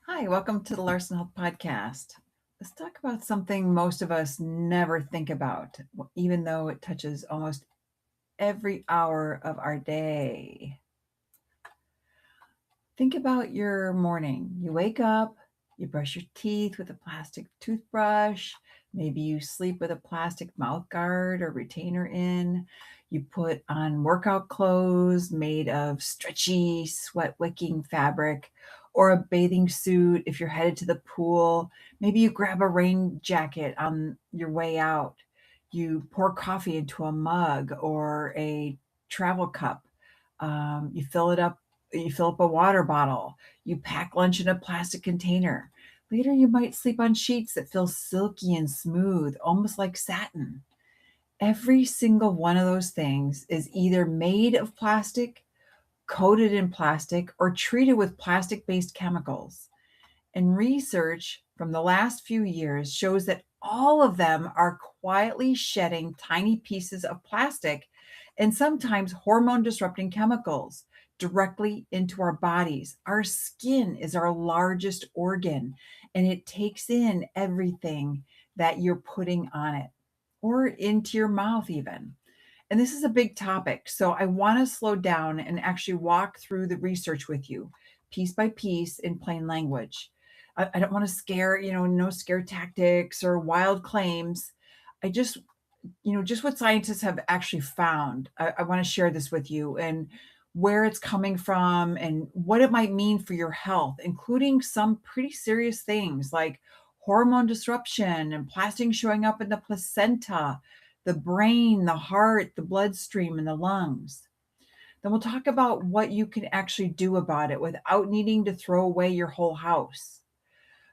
Hi, welcome to the Larson Health Podcast. Let's talk about something most of us never think about, even though it touches almost every hour of our day. Think about your morning. You wake up, you brush your teeth with a plastic toothbrush. Maybe you sleep with a plastic mouth guard or retainer in. You put on workout clothes made of stretchy, sweat wicking fabric or a bathing suit if you're headed to the pool. Maybe you grab a rain jacket on your way out. You pour coffee into a mug or a travel cup. You fill up a water bottle, you pack lunch in a plastic container. Later, you might sleep on sheets that feel silky and smooth, almost like satin. Every single one of those things is either made of plastic, coated in plastic, or treated with plastic based chemicals. And research from the last few years shows that all of them are quietly shedding tiny pieces of plastic and sometimes hormone disrupting chemicals directly into our bodies. Our skin is our largest organ and it takes in everything that you're putting on it or into your mouth, even. And this is a big topic. So I want to slow down and actually walk through the research with you piece by piece in plain language. I don't want to scare, no scare tactics or wild claims. I just, just what scientists have actually found. I want to share this with you and where it's coming from and what it might mean for your health, including some pretty serious things like hormone disruption and plastic showing up in the placenta, the brain, the heart, the bloodstream, and the lungs. Then we'll talk about what you can actually do about it without needing to throw away your whole house.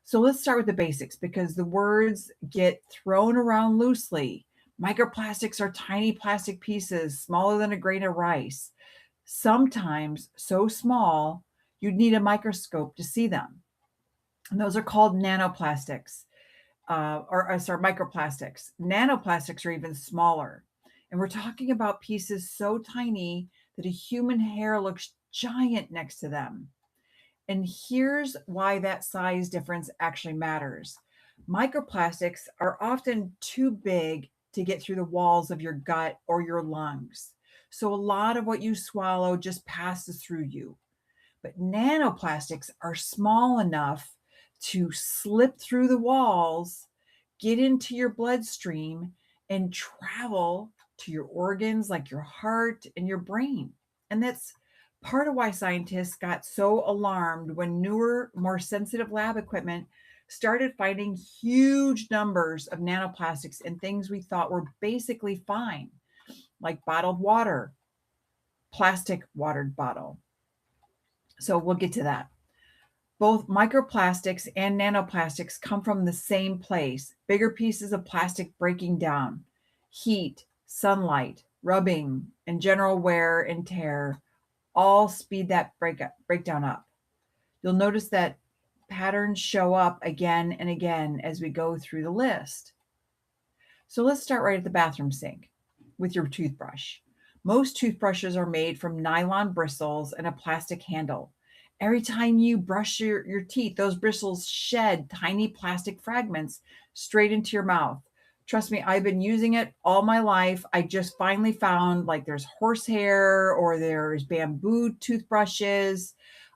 So let's start with the basics because the words get thrown around loosely. Microplastics are tiny plastic pieces smaller than a grain of rice, sometimes so small you'd need a microscope to see them. And those are called nanoplastics, sorry, microplastics. Nanoplastics are even smaller. And we're talking about pieces so tiny that a human hair looks giant next to them. And here's why that size difference actually matters. Microplastics are often too big to get through the walls of your gut or your lungs. So a lot of what you swallow just passes through you. But nanoplastics are small enough to slip through the walls, get into your bloodstream, and travel to your organs like your heart and your brain. And that's part of why scientists got so alarmed when newer, more sensitive lab equipment started finding huge numbers of nanoplastics in things we thought were basically fine, like bottled water, plastic watered bottle. So we'll get to that. Both microplastics and nanoplastics come from the same place, bigger pieces of plastic breaking down. Heat, sunlight, rubbing, and general wear and tear all speed that breakdown up. You'll notice that patterns show up again and again as we go through the list. So let's start right at the bathroom sink with your toothbrush. Most toothbrushes are made from nylon bristles and a plastic handle. Every time you brush your teeth, those bristles shed tiny plastic fragments straight into your mouth. Trust me, I've been using it all my life. I just finally found like there's horsehair or there's bamboo toothbrushes.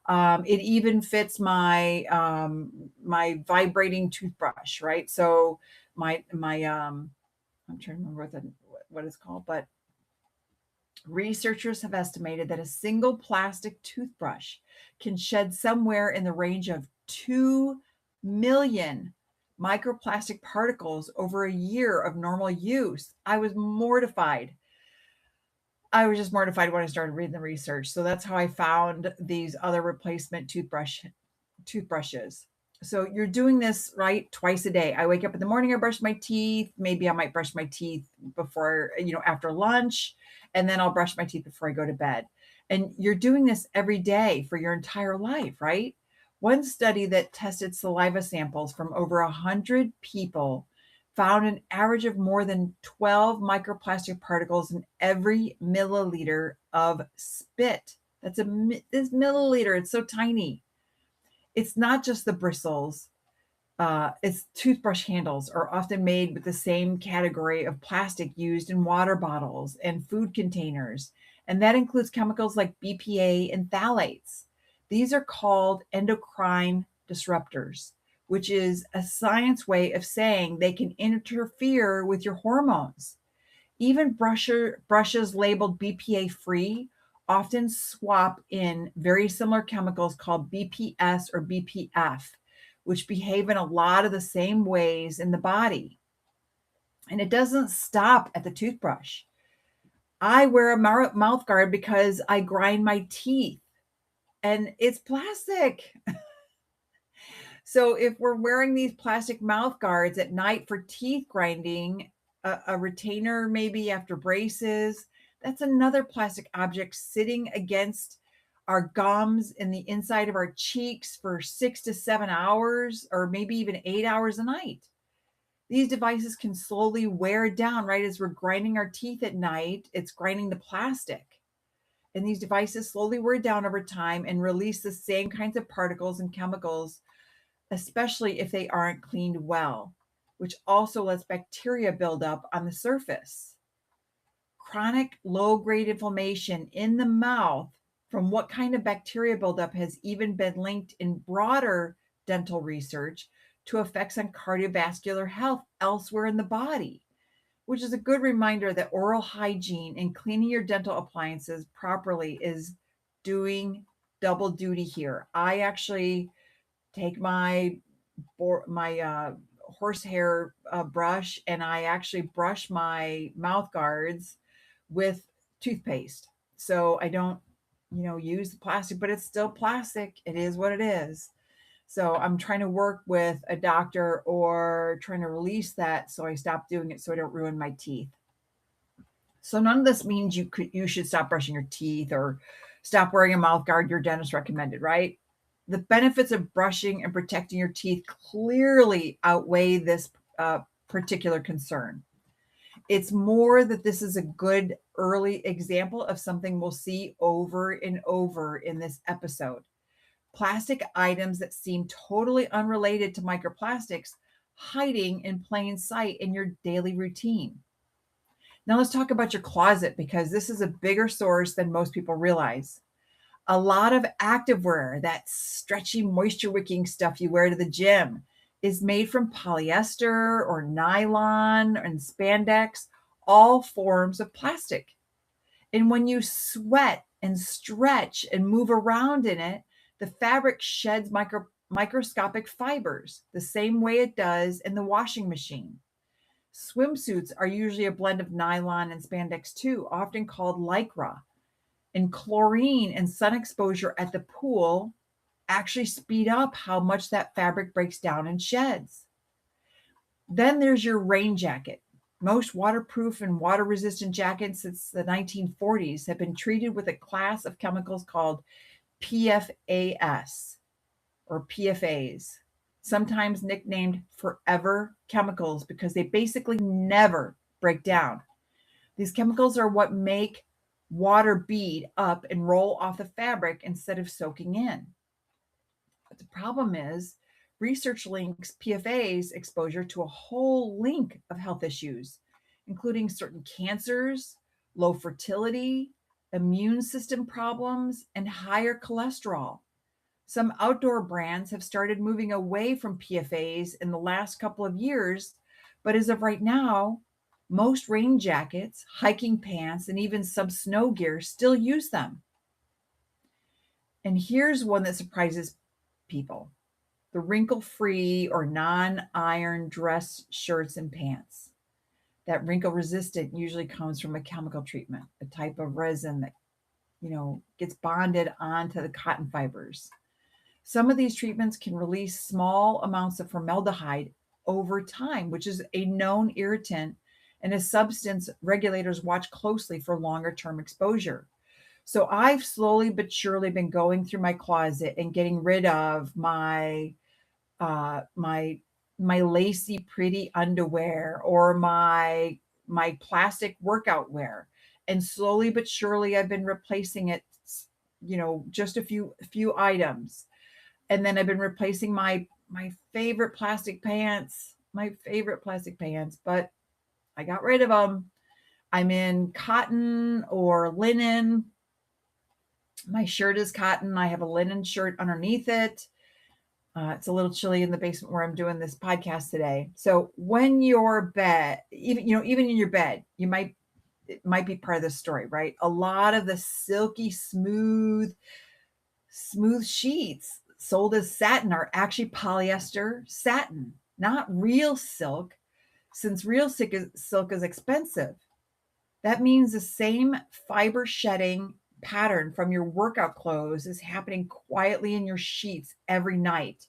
It even fits my vibrating toothbrush, right? So my I'm trying to remember what it's called, but researchers have estimated that a single plastic toothbrush can shed somewhere in the range of 2 million microplastic particles over a year of normal use. I was mortified. I was just mortified when I started reading the research. So that's how I found these other replacement toothbrushes. So you're doing this right twice a day. I wake up in the morning, I brush my teeth. Maybe I might brush my teeth before, after lunch, and then I'll brush my teeth before I go to bed. And you're doing this every day for your entire life, right? One study that tested saliva samples from over 100 people found an average of more than 12 microplastic particles in every milliliter of spit. This milliliter, it's so tiny. It's not just the bristles. Its toothbrush handles are often made with the same category of plastic used in water bottles and food containers, and that includes chemicals like BPA and phthalates. These are called endocrine disruptors, which is a science way of saying they can interfere with your hormones. Even brushes labeled BPA free often swap in very similar chemicals called BPS or BPF, which behave in a lot of the same ways in the body. And it doesn't stop at the toothbrush. I wear a mouth guard because I grind my teeth and it's plastic. So if we're wearing these plastic mouth guards at night for teeth grinding, a retainer maybe after braces, that's another plastic object sitting against our gums in the inside of our cheeks for 6 to 7 hours, or maybe even 8 hours a night. These devices can slowly wear down, right? As we're grinding our teeth at night, it's grinding the plastic. And these devices slowly wear down over time and release the same kinds of particles and chemicals, especially if they aren't cleaned well, which also lets bacteria build up on the surface. Chronic low grade inflammation in the mouth from what kind of bacteria buildup has even been linked in broader dental research to effects on cardiovascular health elsewhere in the body, which is a good reminder that oral hygiene and cleaning your dental appliances properly is doing double duty here. I actually take my horsehair brush and I actually brush my mouth guards with toothpaste. So I don't, use the plastic, but it's still plastic. It is what it is. So I'm trying to work with a doctor or trying to release that so I stop doing it so I don't ruin my teeth. So none of this means you should stop brushing your teeth or stop wearing a mouth guard your dentist recommended, right? The benefits of brushing and protecting your teeth clearly outweigh this particular concern. It's more that this is a good early example of something we'll see over and over in this episode. Plastic items that seem totally unrelated to microplastics hiding in plain sight in your daily routine. Now let's talk about your closet because this is a bigger source than most people realize. A lot of activewear, that stretchy moisture wicking stuff you wear to the gym, is made from polyester or nylon and spandex, all forms of plastic. And when you sweat and stretch and move around in it, the fabric sheds microscopic fibers the same way it does in the washing machine. Swimsuits are usually a blend of nylon and spandex too, often called lycra. And chlorine and sun exposure at the pool actually speed up how much that fabric breaks down and sheds. Then there's your rain jacket. Most waterproof and water resistant jackets since the 1940s have been treated with a class of chemicals called PFAS or PFAs, sometimes nicknamed forever chemicals because they basically never break down. These chemicals are what make water bead up and roll off the fabric instead of soaking in. But the problem is, research links PFAS exposure to a whole link of health issues, including certain cancers, low fertility, immune system problems, and higher cholesterol. Some outdoor brands have started moving away from PFAs in the last couple of years, but as of right now, most rain jackets, hiking pants, and even some snow gear still use them. And here's one that surprises people: the wrinkle free or non iron dress shirts and pants. That wrinkle resistant usually comes from a chemical treatment, a type of resin that, gets bonded onto the cotton fibers. Some of these treatments can release small amounts of formaldehyde over time, which is a known irritant and a substance regulators watch closely for longer term exposure. So I've slowly but surely been going through my closet and getting rid of my lacy pretty underwear or my plastic workout wear. And slowly but surely I've been replacing it, just a few items. And then I've been replacing my favorite plastic pants, but I got rid of them. I'm in cotton or linen. My shirt is cotton. I have a linen shirt underneath it. It's a little chilly in the basement where I'm doing this podcast today. So when your bed, even in your bed, it might be part of the story, right? A lot of the silky, smooth sheets sold as satin are actually polyester satin, not real silk, since real silk is expensive. That means the same fiber shedding pattern from your workout clothes is happening quietly in your sheets every night.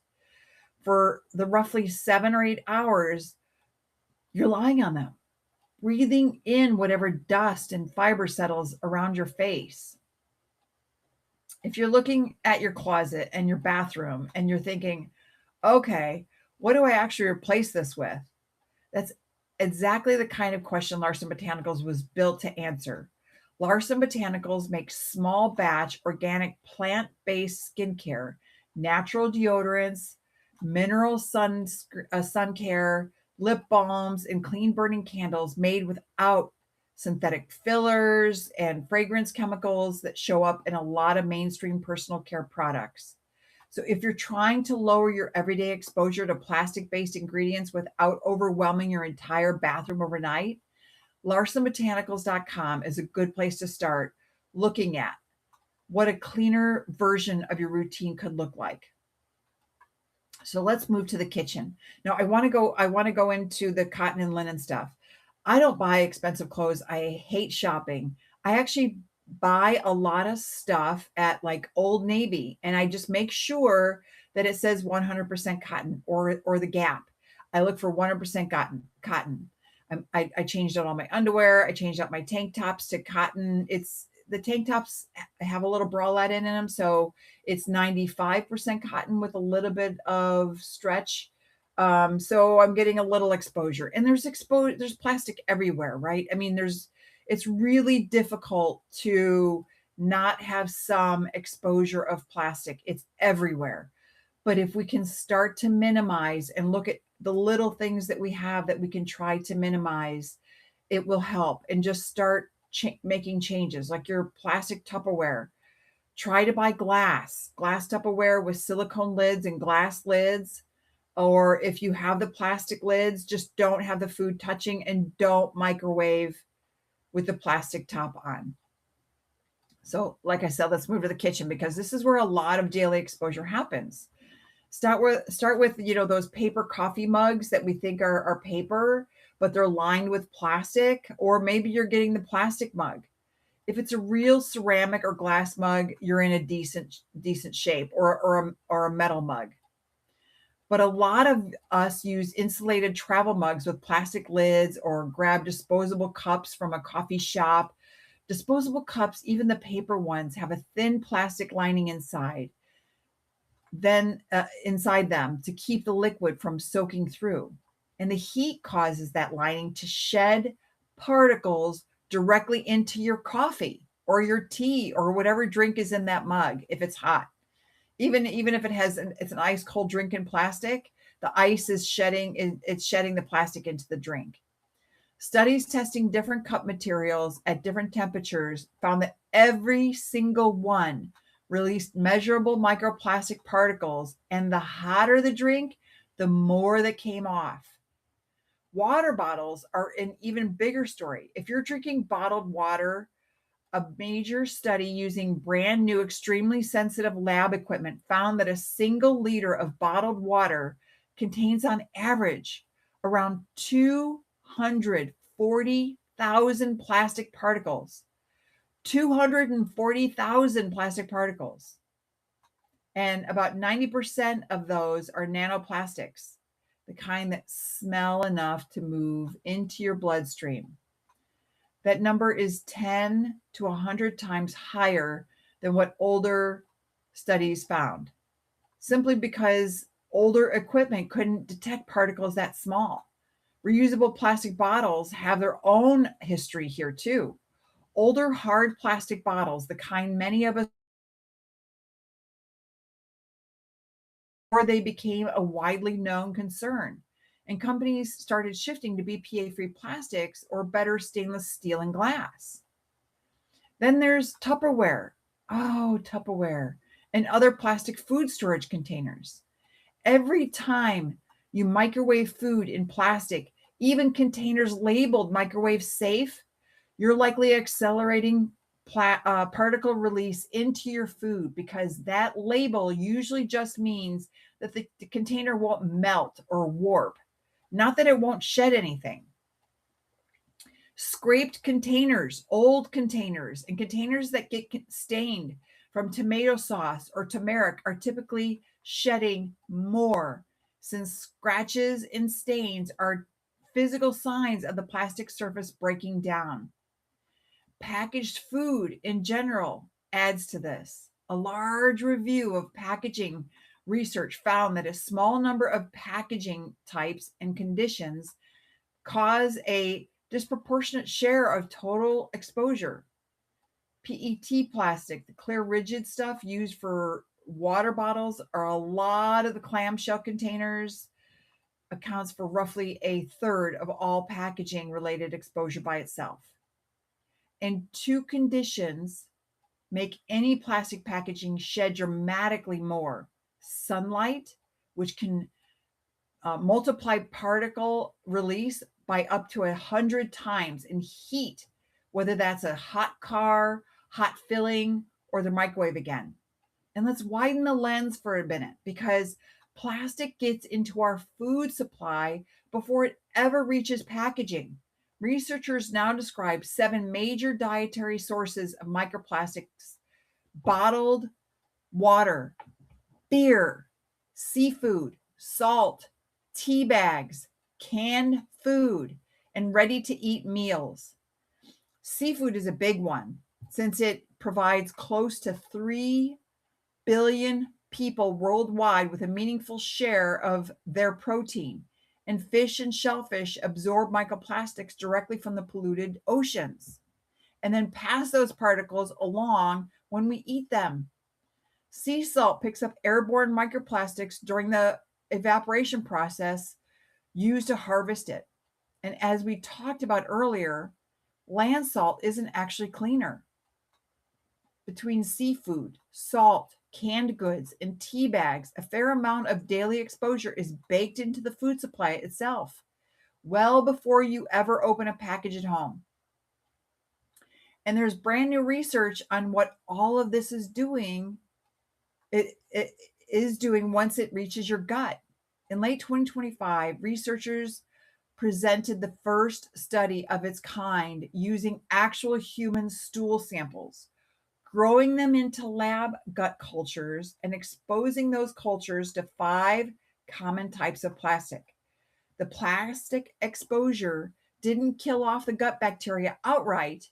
For the roughly 7 or 8 hours, you're lying on them, breathing in whatever dust and fiber settles around your face. If you're looking at your closet and your bathroom and you're thinking, okay, what do I actually replace this with? That's exactly the kind of question Larson Botanicals was built to answer. Larson Botanicals makes small batch organic plant based skincare, natural deodorants, mineral sun care, lip balms, and clean burning candles made without synthetic fillers and fragrance chemicals that show up in a lot of mainstream personal care products. So if you're trying to lower your everyday exposure to plastic-based ingredients without overwhelming your entire bathroom overnight, LarsonBotanicals.com is a good place to start looking at what a cleaner version of your routine could look like. So let's move to the kitchen. Now I want to go into the cotton and linen stuff. I don't buy expensive clothes. I hate shopping. I actually buy a lot of stuff at like Old Navy and I just make sure that it says 100% cotton or the Gap. I look for 100% cotton. I changed out all my underwear. I changed out my tank tops to cotton. It's the tank tops have a little bralette in them, so it's 95% cotton with a little bit of stretch. So I'm getting a little exposure. And there's plastic everywhere, right? I mean, it's really difficult to not have some exposure of plastic. It's everywhere. But if we can start to minimize and look at the little things that we have that we can try to minimize, it will help. And just start making changes like your plastic Tupperware. Try to buy glass Tupperware with silicone lids and glass lids. Or if you have the plastic lids, just don't have the food touching and don't microwave with the plastic top on. So, like I said, let's move to the kitchen because this is where a lot of daily exposure happens. Start with those paper coffee mugs that we think are paper, but they're lined with plastic, or maybe you're getting the plastic mug. If it's a real ceramic or glass mug, you're in a decent shape, or a metal mug. But a lot of us use insulated travel mugs with plastic lids or grab disposable cups from a coffee shop. Disposable cups, even the paper ones, have a thin plastic lining inside them to keep the liquid from soaking through. And the heat causes that lining to shed particles directly into your coffee or your tea or whatever drink is in that mug if it's hot. Even if it's an ice cold drink in plastic, the ice is shedding the plastic into the drink. Studies testing different cup materials at different temperatures found that every single one released measurable microplastic particles, and the hotter the drink, the more that came off. Water bottles are an even bigger story. If you're drinking bottled water, a major study using brand new, extremely sensitive lab equipment found that a single liter of bottled water contains, on average, around 240,000 plastic particles. 240,000 plastic particles. And about 90% of those are nanoplastics, the kind that smell enough to move into your bloodstream. That number is 10 to 100 times higher than what older studies found, simply because older equipment couldn't detect particles that small. Reusable plastic bottles have their own history here, too. Older hard plastic bottles, the kind many of us or they became a widely known concern. And companies started shifting to BPA free plastics or better stainless steel and glass. Then there's Tupperware. Oh, Tupperware and other plastic food storage containers. Every time you microwave food in plastic, even containers labeled microwave safe, you're likely accelerating particle release into your food because that label usually just means that the container won't melt or warp, not that it won't shed anything. Scraped containers, old containers, and containers that get stained from tomato sauce or turmeric are typically shedding more, since scratches and stains are physical signs of the plastic surface breaking down. Packaged food in general adds to this. A large review of packaging research found that a small number of packaging types and conditions cause a disproportionate share of total exposure. PET plastic, the clear rigid stuff used for water bottles, or a lot of the clamshell containers, accounts for roughly a third of all packaging related exposure by itself. And two conditions make any plastic packaging shed dramatically more: sunlight, which can multiply particle release by up to 100 times, in heat, whether that's a hot car, hot filling, or the microwave again. And let's widen the lens for a minute, because plastic gets into our food supply before it ever reaches packaging. Researchers now describe 7 major dietary sources of microplastics: bottled water, beer, seafood, salt, tea bags, canned food, and ready to eat meals. Seafood is a big one since it provides close to 3 billion people worldwide with a meaningful share of their protein. And fish and shellfish absorb microplastics directly from the polluted oceans and then pass those particles along when we eat them. Sea salt picks up airborne microplastics during the evaporation process used to harvest it. And as we talked about earlier, land salt isn't actually cleaner. Between seafood, salt, canned goods, and tea bags, a fair amount of daily exposure is baked into the food supply itself, well before you ever open a package at home. And there's brand new research on what all of this is doing. It is doing once it reaches your gut. In late 2025, researchers presented the first study of its kind using actual human stool samples, growing them into lab gut cultures and exposing those cultures to 5 common types of plastic. The plastic exposure didn't kill off the gut bacteria outright,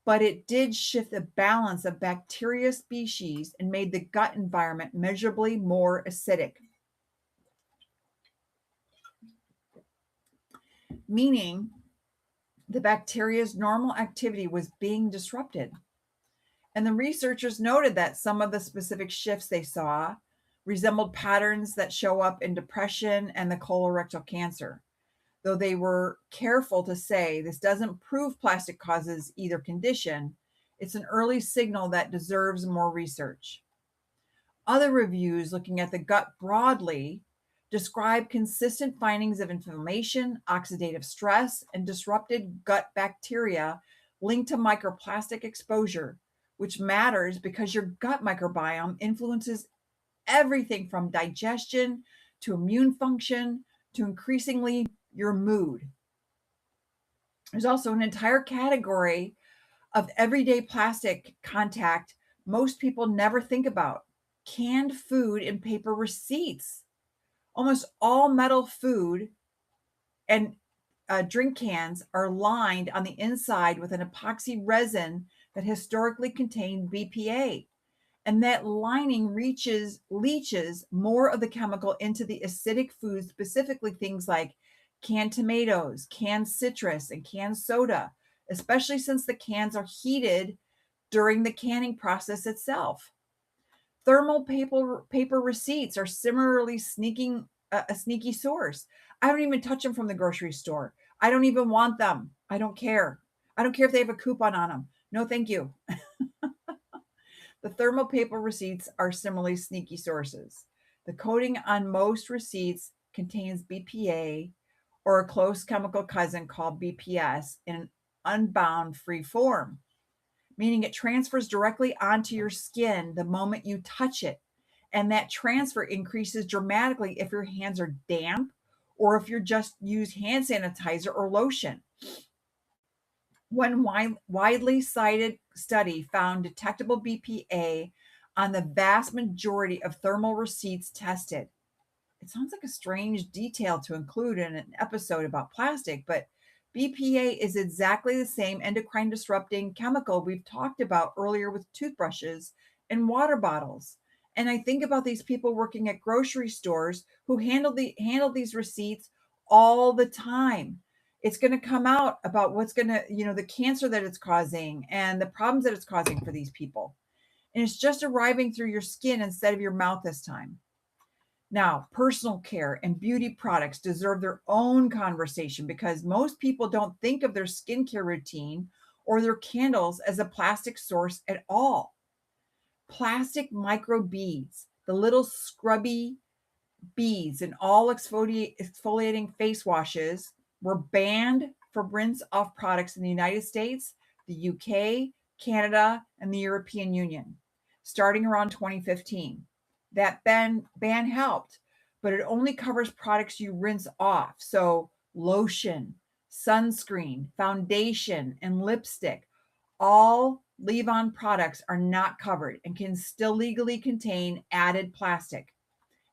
but it did shift the balance of bacteria species and made the gut environment measurably more acidic, meaning the bacteria's normal activity was being disrupted. And the researchers noted that some of the specific shifts they saw resembled patterns that show up in depression and the colorectal cancer, though they were careful to say this doesn't prove plastic causes either condition. It's an early signal that deserves more research. Other reviews looking at the gut broadly describe consistent findings of inflammation, oxidative stress, and disrupted gut bacteria linked to microplastic exposure, which matters because your gut microbiome influences everything from digestion to immune function to increasingly your mood. There's also an entire category of everyday plastic contact most people never think about: canned food and paper receipts. Almost all metal food and drink cans are lined on the inside with an epoxy resin that historically contained BPA. And that lining leaches more of the chemical into the acidic foods, specifically things like canned tomatoes, canned citrus, and canned soda, especially since the cans are heated during the canning process itself. Thermal paper receipts are similarly sneaking a sneaky source. I don't even touch them from the grocery store. I don't even want them. I don't care. I don't care if they have a coupon on them. No, thank you. The thermal paper receipts are similarly sneaky sources. The coating on most receipts contains BPA or a close chemical cousin called BPS in an unbound free form, meaning it transfers directly onto your skin the moment you touch it. And that transfer increases dramatically if your hands are damp or if you just use hand sanitizer or lotion. One widely cited study found detectable BPA on the vast majority of thermal receipts tested. It sounds like a strange detail to include in an episode about plastic, but BPA is exactly the same endocrine disrupting chemical we've talked about earlier with toothbrushes and water bottles. And I think about these people working at grocery stores who handle these receipts all the time. It's going to come out about what's going to, the cancer that it's causing and the problems that it's causing for these people. And it's just arriving through your skin instead of your mouth this time. Now, personal care and beauty products deserve their own conversation because most people don't think of their skincare routine or their candles as a plastic source at all. Plastic micro beads, the little scrubby beads in all exfoliating face washes, were banned for rinse off products in the United States, the UK, Canada, and the European Union starting around 2015. That ban helped, but it only covers products you rinse off. So, lotion, sunscreen, foundation, and lipstick, all leave on products are not covered and can still legally contain added plastic.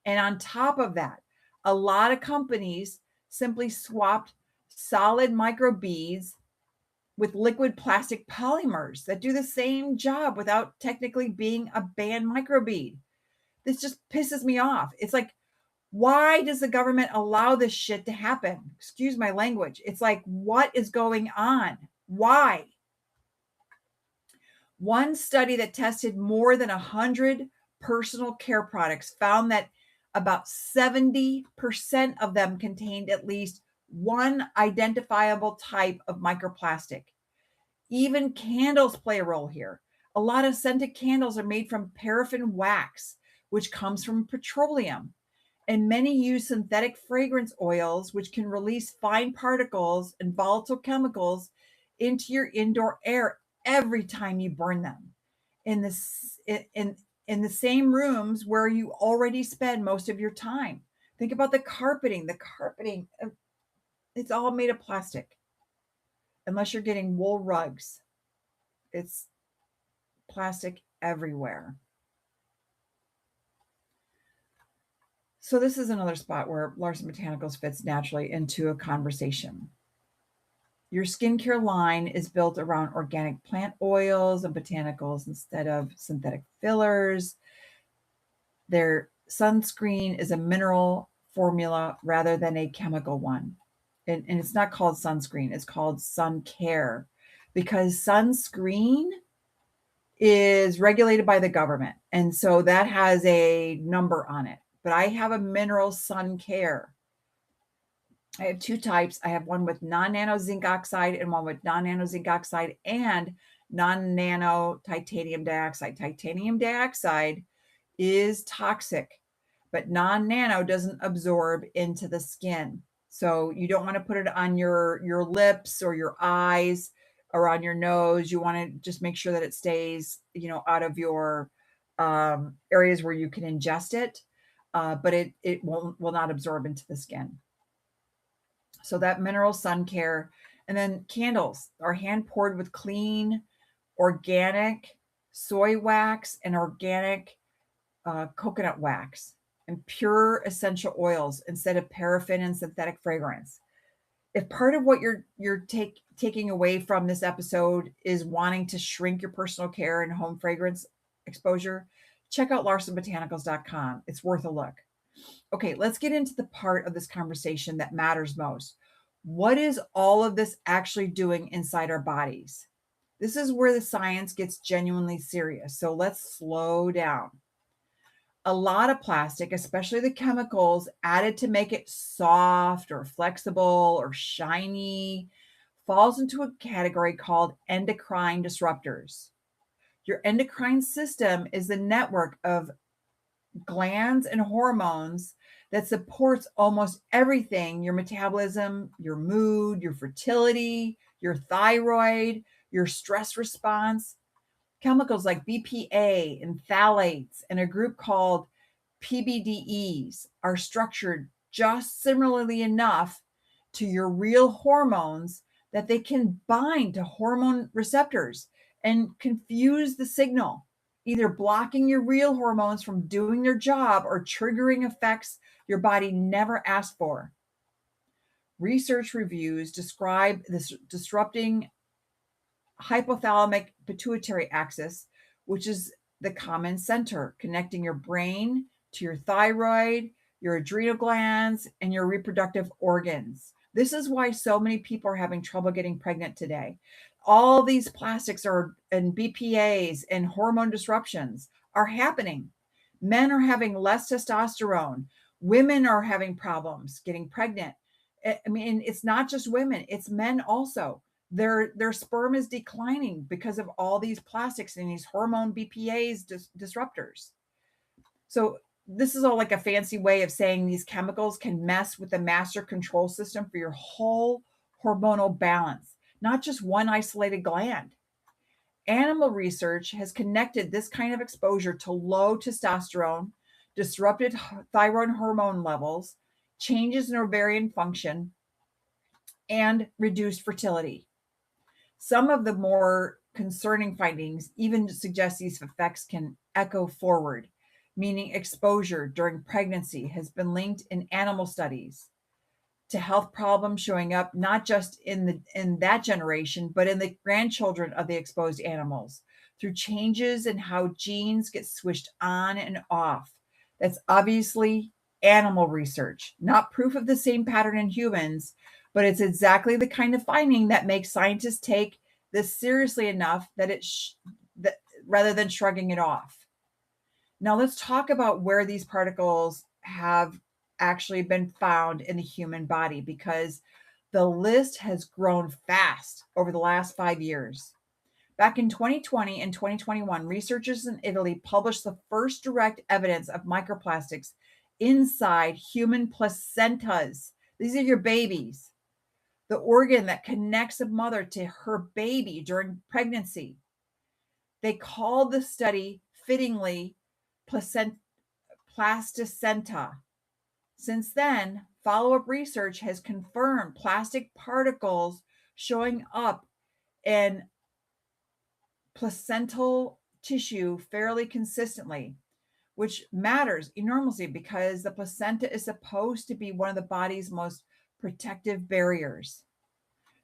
And on top of that, a lot of companies simply swapped solid microbeads with liquid plastic polymers that do the same job without technically being a banned microbead. This just pisses me off. It's like, why does the government allow this shit to happen? Excuse my language. It's like, what is going on? Why? One study that tested more than 100 personal care products found that about 70% of them contained at least one identifiable type of microplastic. Even candles play a role here. A lot of scented candles are made from paraffin wax, which comes from petroleum. And many use synthetic fragrance oils, which can release fine particles and volatile chemicals into your indoor air every time you burn them in in the same rooms where you already spend most of your time. Think about the carpeting. The carpeting, it's all made of plastic, unless you're getting wool rugs. It's plastic everywhere. So this is another spot where Larson Botanicals fits naturally into a conversation. Your skincare line is built around organic plant oils and botanicals instead of synthetic fillers. Their sunscreen is a mineral formula rather than a chemical one. And it's not called sunscreen, it's called sun care because sunscreen is regulated by the government. And so that has a number on it. But I have a mineral sun care. I have two types. I have one with non-nano zinc oxide and one with non-nano zinc oxide and non-nano titanium dioxide. Titanium dioxide is toxic, but non-nano doesn't absorb into the skin. So you don't want to put it on your lips or your eyes or on your nose. You want to just make sure that it stays, out of your areas where you can ingest it, but it will not absorb into the skin. So that mineral sun care. And then candles are hand poured with clean, organic soy wax and organic coconut wax and pure essential oils instead of paraffin and synthetic fragrance. If part of what you're taking away from this episode is wanting to shrink your personal care and home fragrance exposure, check out larsonbotanicals.com. It's worth a look. Okay, let's get into the part of this conversation that matters most. What is all of this actually doing inside our bodies? This is where the science gets genuinely serious. So let's slow down. A lot of plastic, especially the chemicals added to make it soft or flexible or shiny, falls into a category called endocrine disruptors. Your endocrine system is the network of glands and hormones that supports almost everything: your metabolism, your mood, your fertility, your thyroid, your stress response. Chemicals like BPA and phthalates and a group called PBDEs are structured just similarly enough to your real hormones that they can bind to hormone receptors and confuse the signal, either blocking your real hormones from doing their job or triggering effects your body never asked for. Research reviews describe this disrupting hypothalamic pituitary axis, which is the common center connecting your brain to your thyroid, your adrenal glands, and your reproductive organs. This is why so many people are having trouble getting pregnant today. All these plastics are and BPAs and hormone disruptions are happening. Men are having less testosterone. Women are having problems getting pregnant. I mean, it's not just women, it's men also. Their sperm is declining because of all these plastics and these hormone BPAs disruptors. So this is all like a fancy way of saying these chemicals can mess with the master control system for your whole hormonal balance, not just one isolated gland. Animal research has connected this kind of exposure to low testosterone, disrupted thyroid hormone levels, changes in ovarian function, and reduced fertility. Some of the more concerning findings even suggest these effects can echo forward, meaning exposure during pregnancy has been linked in animal studies to health problems showing up not just in that generation, but in the grandchildren of the exposed animals through changes in how genes get switched on and off. That's obviously animal research, not proof of the same pattern in humans, but it's exactly the kind of finding that makes scientists take this seriously enough that rather than shrugging it off. Now let's talk about where these particles have actually been found in the human body, because the list has grown fast over the last 5 years. Back in 2020 and 2021, researchers in Italy published the first direct evidence of microplastics inside human placentas. These are your babies, the organ that connects a mother to her baby during pregnancy. They called the study fittingly plasticenta. Since then, follow up research has confirmed plastic particles showing up in placental tissue fairly consistently, which matters enormously because the placenta is supposed to be one of the body's most protective barriers.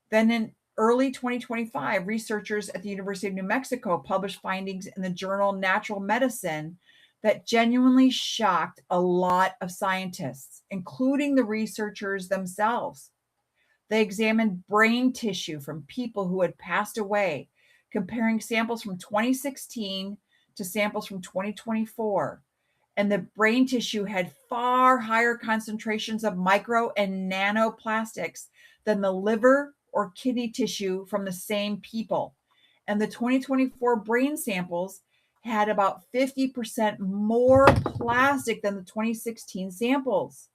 Then in early 2025, researchers at the University of New Mexico published findings in the journal Natural Medicine that genuinely shocked a lot of scientists, including the researchers themselves. They examined brain tissue from people who had passed away, comparing samples from 2016 to samples from 2024. And the brain tissue had far higher concentrations of micro and nanoplastics than the liver or kidney tissue from the same people. And the 2024 brain samples had about 50% more plastic than the 2016 samples.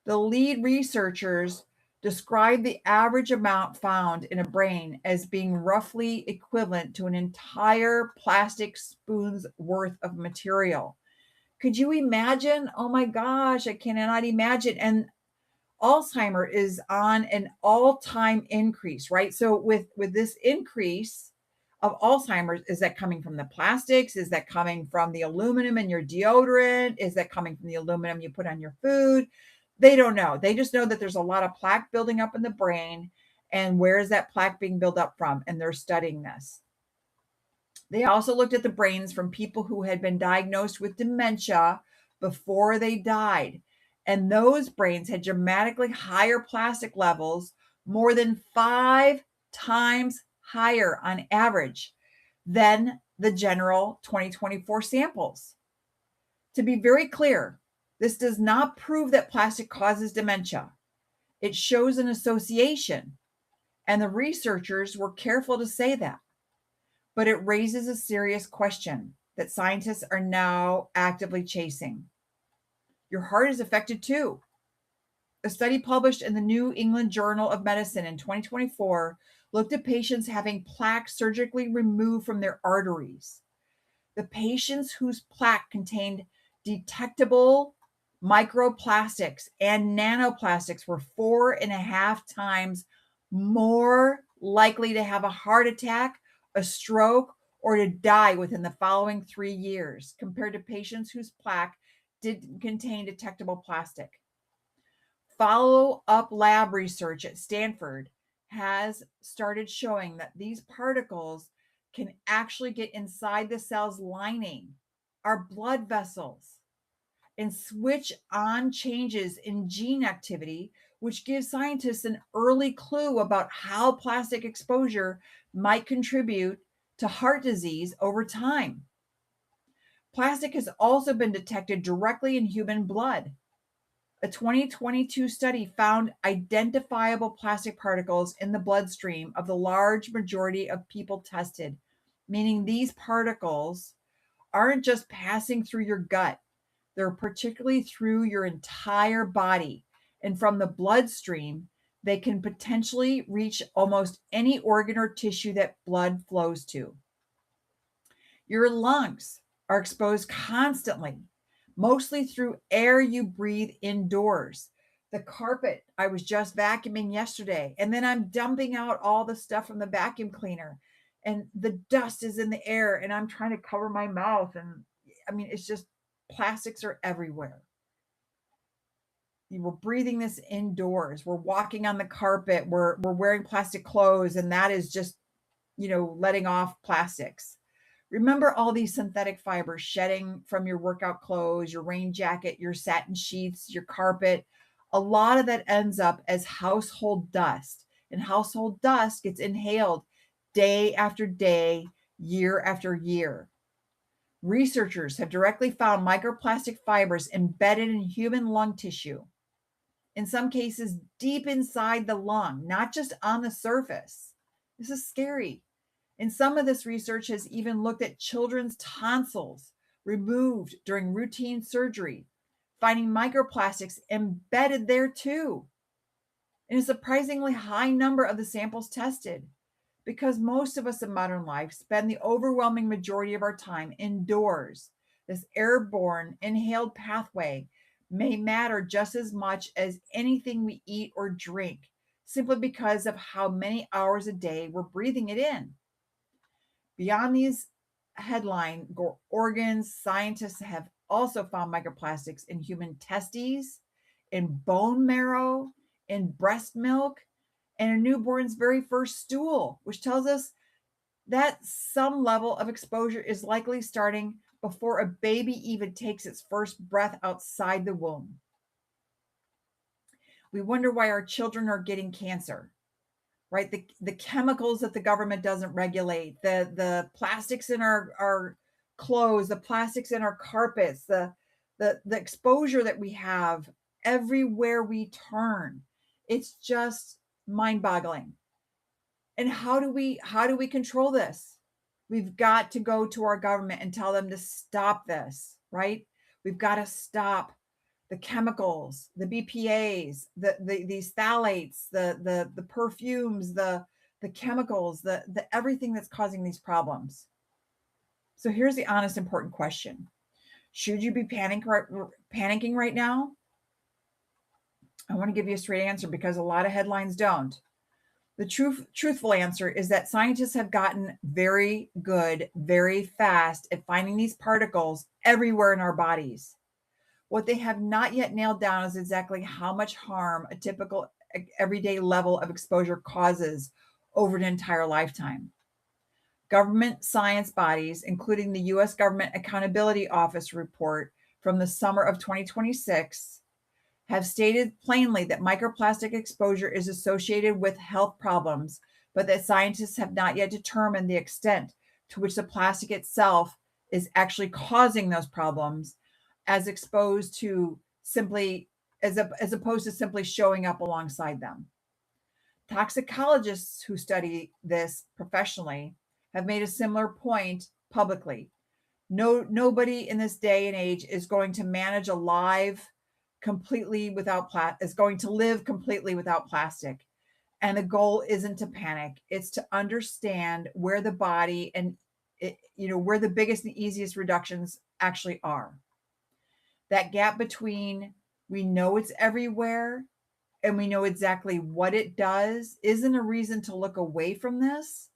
The lead researchers described the average amount found in a brain as being roughly equivalent to an entire plastic spoon's worth of material. Could you imagine? Oh my gosh, I cannot imagine. And Alzheimer is on an all-time increase, right? So with this increase of Alzheimer's, is that coming from the plastics? Is that coming from the aluminum in your deodorant? Is that coming from the aluminum you put on your food? They don't know. They just know that there's a lot of plaque building up in the brain. And where is that plaque being built up from? And they're studying this. They also looked at the brains from people who had been diagnosed with dementia before they died. And those brains had dramatically higher plastic levels, more than 5 times higher on average than the general 2024 samples. To be very clear, this does not prove that plastic causes dementia. It shows an association, and the researchers were careful to say that. But it raises a serious question that scientists are now actively chasing. Your heart is affected too. A study published in the New England Journal of Medicine in 2024 looked at patients having plaque surgically removed from their arteries. The patients whose plaque contained detectable microplastics and nanoplastics were 4.5 times more likely to have a heart attack, a stroke, or to die within the following 3 years compared to patients whose plaque didn't contain detectable plastic. Follow-up lab research at Stanford has started showing that these particles can actually get inside the cell's lining, our blood vessels, and switch on changes in gene activity, which gives scientists an early clue about how plastic exposure might contribute to heart disease over time. Plastic has also been detected directly in human blood. A 2022 study found identifiable plastic particles in the bloodstream of the large majority of people tested, meaning these particles aren't just passing through your gut, they're particularly through your entire body. And from the bloodstream, they can potentially reach almost any organ or tissue that blood flows to. Your lungs are exposed constantly, mostly through air you breathe indoors. The carpet, I was just vacuuming yesterday, and then I'm dumping out all the stuff from the vacuum cleaner, and the dust is in the air, and I'm trying to cover my mouth. And I mean, it's just plastics are everywhere. We're breathing this indoors. We're walking on the carpet. We're wearing plastic clothes, and that is just, letting off plastics. Remember all these synthetic fibers shedding from your workout clothes, your rain jacket, your satin sheets, your carpet. A lot of that ends up as household dust, and household dust gets inhaled day after day, year after year. Researchers have directly found microplastic fibers embedded in human lung tissue, in some cases deep inside the lung, not just on the surface. This is scary. And some of this research has even looked at children's tonsils removed during routine surgery, finding microplastics embedded there too. And a surprisingly high number of the samples tested, because most of us in modern life spend the overwhelming majority of our time indoors. This airborne inhaled pathway may matter just as much as anything we eat or drink, simply because of how many hours a day we're breathing it in. Beyond these headline organs, scientists have also found microplastics in human testes, in bone marrow, in breast milk, and a newborn's very first stool, which tells us that some level of exposure is likely starting before a baby even takes its first breath outside the womb. We wonder why our children are getting cancer, right? The chemicals that the government doesn't regulate, the plastics in our clothes, the plastics in our carpets, the exposure that we have everywhere we turn. It's just mind-boggling. And how do we control this? We've got to go to our government and tell them to stop this, right? We've got to stop the chemicals, the BPAs, these phthalates, the perfumes, the chemicals, the everything that's causing these problems. So here's the honest, important question: should you be panicking right now? I want to give you a straight answer, because a lot of headlines don't. The truthful answer is that scientists have gotten very good, very fast at finding these particles everywhere in our bodies. What they have not yet nailed down is exactly how much harm a typical everyday level of exposure causes over an entire lifetime. Government science bodies, including the U.S. Government Accountability Office report from the summer of 2026, have stated plainly that microplastic exposure is associated with health problems, but that scientists have not yet determined the extent to which the plastic itself is actually causing those problems, as exposed to simply as opposed to simply showing up alongside them. Toxicologists who study this professionally have made a similar point publicly. Nobody in this day and age is going to manage a live completely without is going to live completely without plastic. And the goal isn't to panic, it's to understand where the body and where the biggest and easiest reductions actually are. That gap between we know it's everywhere and we know exactly what it does isn't a reason to look away from this.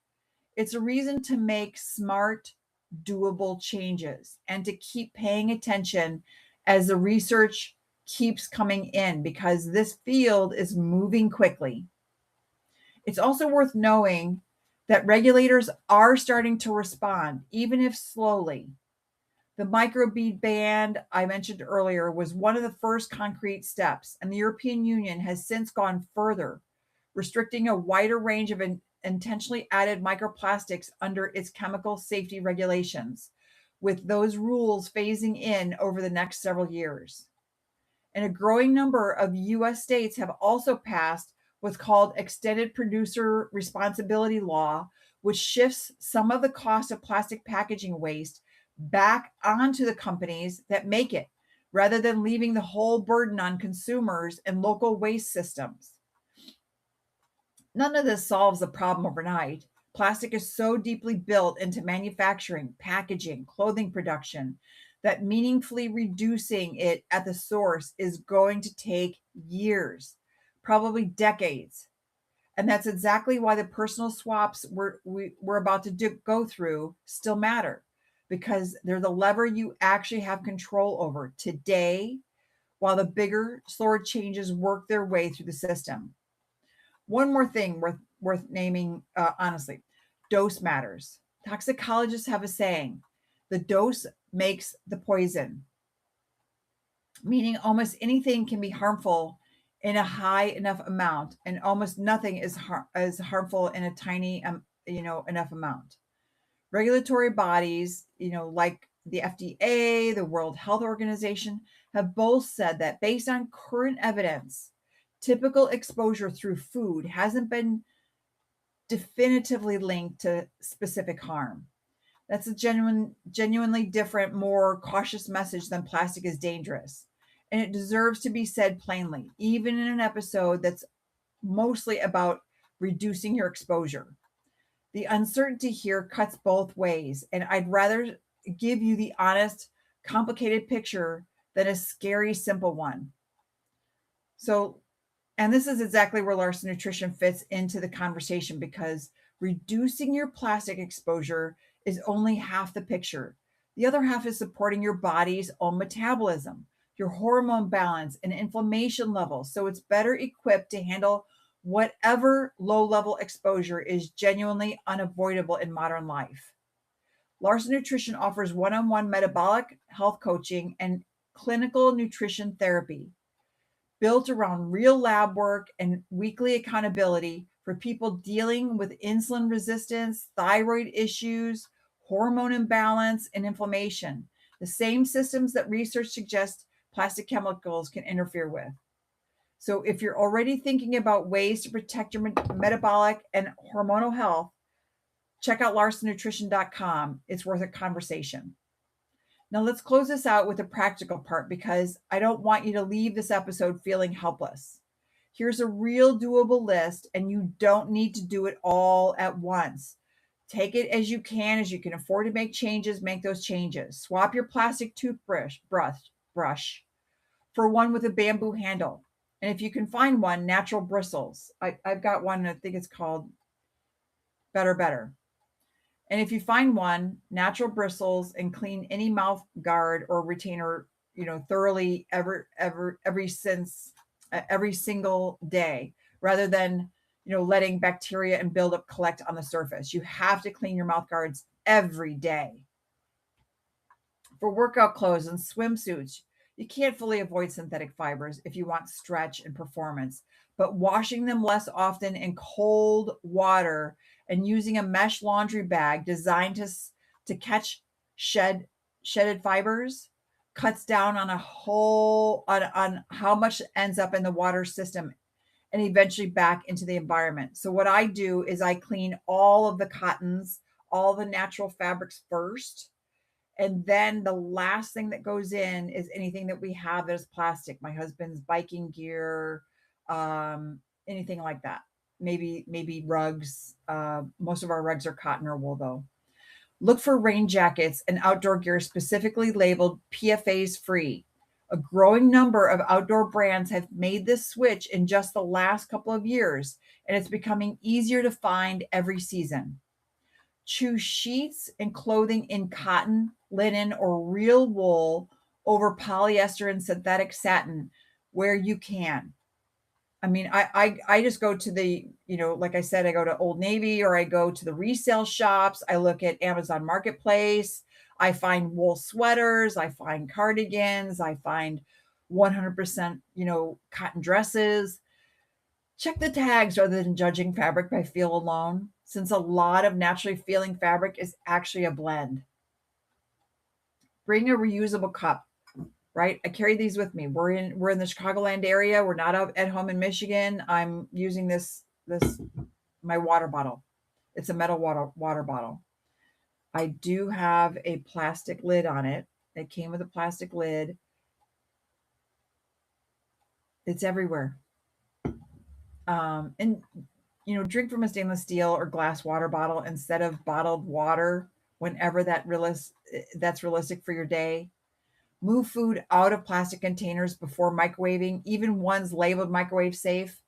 It's a reason to make smart, doable changes and to keep paying attention as the research keeps coming in, because this field is moving quickly. It's also worth knowing that regulators are starting to respond, even if slowly. The microbead ban I mentioned earlier was one of the first concrete steps, and the European Union has since gone further, restricting a wider range of intentionally added microplastics under its chemical safety regulations, with those rules phasing in over the next several years. And a growing number of US states have also passed what's called Extended Producer Responsibility Law, which shifts some of the cost of plastic packaging waste back onto the companies that make it, rather than leaving the whole burden on consumers and local waste systems. None of this solves the problem overnight. Plastic is so deeply built into manufacturing, packaging, clothing production that meaningfully reducing it at the source is going to take years, probably decades. And that's exactly why the personal swaps we're about to go through still matter, because they're the lever you actually have control over today while the bigger, slower changes work their way through the system. One more thing worth naming, honestly, dose matters. Toxicologists have a saying: the dose makes the poison, meaning almost anything can be harmful in a high enough amount, and almost nothing is harmful in a tiny, enough amount. Regulatory bodies, like the FDA, the World Health Organization, have both said that based on current evidence, typical exposure through food hasn't been definitively linked to specific harm. That's a genuinely different, more cautious message than plastic is dangerous. And it deserves to be said plainly, even in an episode that's mostly about reducing your exposure. The uncertainty here cuts both ways, and I'd rather give you the honest, complicated picture than a scary, simple one. So, and this is exactly where Larson Nutrition fits into the conversation, because reducing your plastic exposure is only half the picture. The other half is supporting your body's own metabolism, your hormone balance, and inflammation levels, so it's better equipped to handle whatever low level exposure is genuinely unavoidable in modern life. Larson Nutrition offers one on one metabolic health coaching and clinical nutrition therapy built around real lab work and weekly accountability for people dealing with insulin resistance, thyroid issues, hormone imbalance, and inflammation, the same systems that research suggests plastic chemicals can interfere with. So if you're already thinking about ways to protect your metabolic and hormonal health, check out larsonnutrition.com. It's worth a conversation. Now let's close this out with the practical part, because I don't want you to leave this episode feeling helpless. Here's a real doable list, and you don't need to do it all at once. Take it as you can. As you can afford to make changes, make those changes. Swap your plastic toothbrush for one with a bamboo handle. And if you can find one, natural bristles. I've got one, I think it's called Better. And if you find one, natural bristles, and clean any mouth guard or retainer, thoroughly every single day, rather than, letting bacteria and buildup collect on the surface. You have to clean your mouth guards every day. For workout clothes and swimsuits, you can't fully avoid synthetic fibers if you want stretch and performance, but washing them less often in cold water and using a mesh laundry bag designed to catch shedded fibers cuts down on a whole on how much ends up in the water system and eventually back into the environment. So what I do is I clean all of the cottons, all the natural fabrics first, and then the last thing that goes in is anything that we have that is plastic. My husband's biking gear, anything like that. Maybe rugs. Most of our rugs are cotton or wool though. Look for rain jackets and outdoor gear specifically labeled PFAS free. A growing number of outdoor brands have made this switch in just the last couple of years, and it's becoming easier to find every season. Choose sheets and clothing in cotton, linen, or real wool over polyester and synthetic satin where you can. I mean, I just go to the, like I said, I go to Old Navy or I go to the resale shops. I look at Amazon Marketplace. I find wool sweaters. I find cardigans. I find 100%, cotton dresses. Check the tags rather than judging fabric by feel alone, since a lot of naturally feeling fabric is actually a blend. Bring a reusable cup. Right? I carry these with me. We're in the Chicagoland area. We're not out at home in Michigan. I'm using this my water bottle. It's a metal water bottle. I do have a plastic lid on it. It came with a plastic lid. It's everywhere. And drink from a stainless steel or glass water bottle instead of bottled water whenever that's realistic for your day. Move food out of plastic containers before microwaving, even ones labeled microwave safe,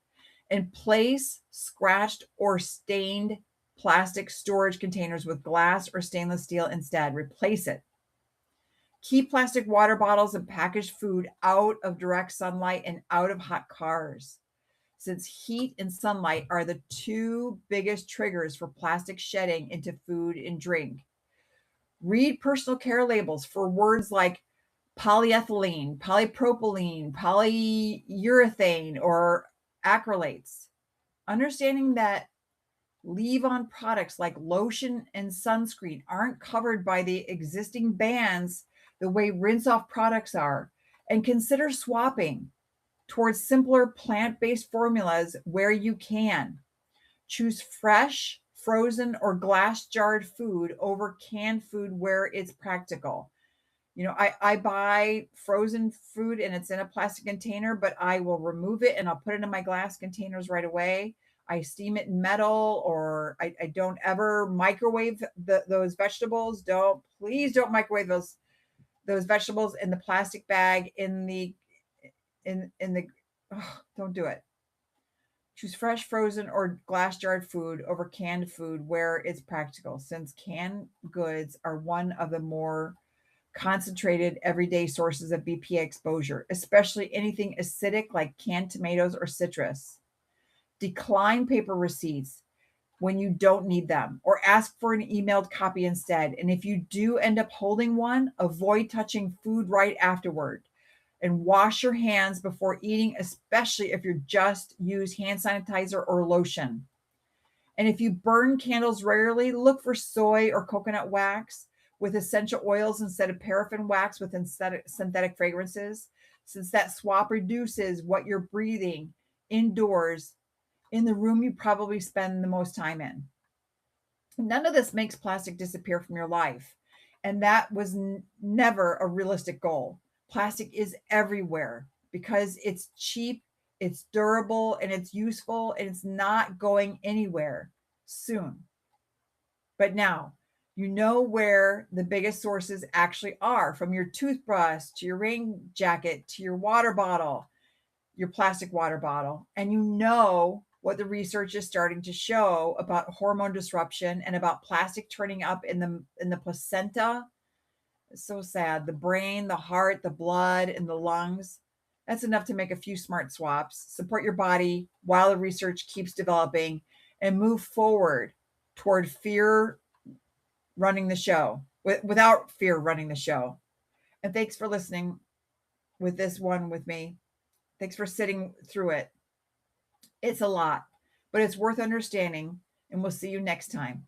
and place scratched or stained plastic storage containers with glass or stainless steel instead. Replace it. Keep plastic water bottles and packaged food out of direct sunlight and out of hot cars, since heat and sunlight are the two biggest triggers for plastic shedding into food and drink. Read personal care labels for words like polyethylene, polypropylene, polyurethane, or acrylates. Understanding that leave on products like lotion and sunscreen aren't covered by the existing bans the way rinse off products are, and consider swapping towards simpler plant based formulas where you can. Choose fresh, frozen, or glass jarred food over canned food where it's practical. I buy frozen food and it's in a plastic container, but I will remove it and I'll put it in my glass containers right away. I steam it in metal, or I don't ever microwave those vegetables. Please don't microwave those vegetables in the plastic bag in the don't do it. Choose fresh, frozen, or glass jarred food over canned food where it's practical, since canned goods are one of the more concentrated everyday sources of BPA exposure, especially anything acidic like canned tomatoes or citrus. Decline paper receipts when you don't need them, or ask for an emailed copy instead. And if you do end up holding one, avoid touching food right afterward. And wash your hands before eating, especially if you just use hand sanitizer or lotion. And if you burn candles regularly, look for soy or coconut wax with essential oils instead of paraffin wax with synthetic fragrances, since that swap reduces what you're breathing indoors in the room you probably spend the most time in. None of this makes plastic disappear from your life. And that was never a realistic goal. Plastic is everywhere because it's cheap, it's durable, and it's useful, and it's not going anywhere soon. But now, you know where the biggest sources actually are, from your toothbrush to your rain jacket to your water bottle, your plastic water bottle. And you know what the research is starting to show about hormone disruption and about plastic turning up in the placenta. It's so sad. The brain, the heart, the blood, and the lungs. That's enough to make a few smart swaps. Support your body while the research keeps developing, and move forward toward fear running the show, without fear running the show. And thanks for listening with this one with me. Thanks for sitting through it. It's a lot, but it's worth understanding and we'll see you next time.